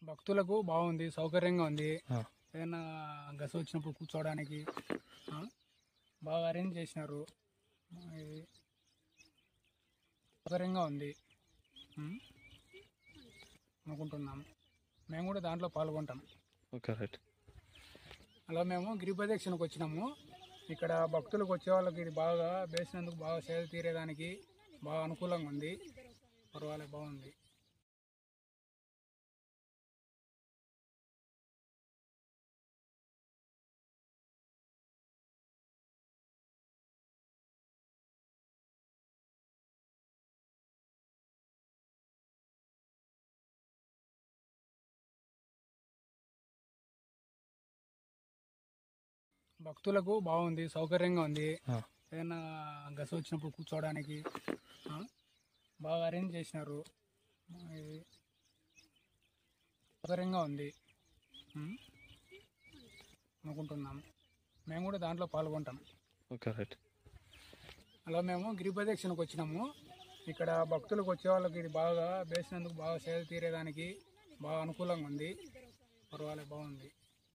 భక్తులకు బాగుంది, సౌకర్యంగా ఉంది. ఏదైనా గస వచ్చినప్పుడు కూర్చోవడానికి బాగా అరేంజ్ చేసినారు. ఇది సౌకర్యంగా ఉంది అనుకుంటున్నాం. మేము కూడా దాంట్లో పాల్గొంటాం. Okay, right. అలా మేము గిరి ప్రదక్షిణకు వచ్చినాము. ఇక్కడ భక్తులకు వచ్చే వాళ్ళకి ఇది బాగా వేసినందుకు బాగా సేద తీరేదానికి బాగా అనుకూలంగా ఉంది. పర్వాలేదు, బాగుంది. భక్తులకు బాగుంది, సౌకర్యంగా ఉంది. ఏదైనా గస వచ్చినప్పుడు కూర్చోవడానికి బాగా అరేంజ్ చేసినారు. ఇది సౌకర్యంగా ఉంది అనుకుంటున్నాం. మేము కూడా దాంట్లో పాల్గొంటాం. Okay, right. అలా మేము గిరి ప్రదక్షిణకు వచ్చినాము. ఇక్కడ భక్తులకు వచ్చే వాళ్ళకి ఇది బాగా వేసినందుకు బాగా సేద తీరేదానికి బాగా అనుకూలంగా ఉంది. పర్వాలేదు, బాగుంది.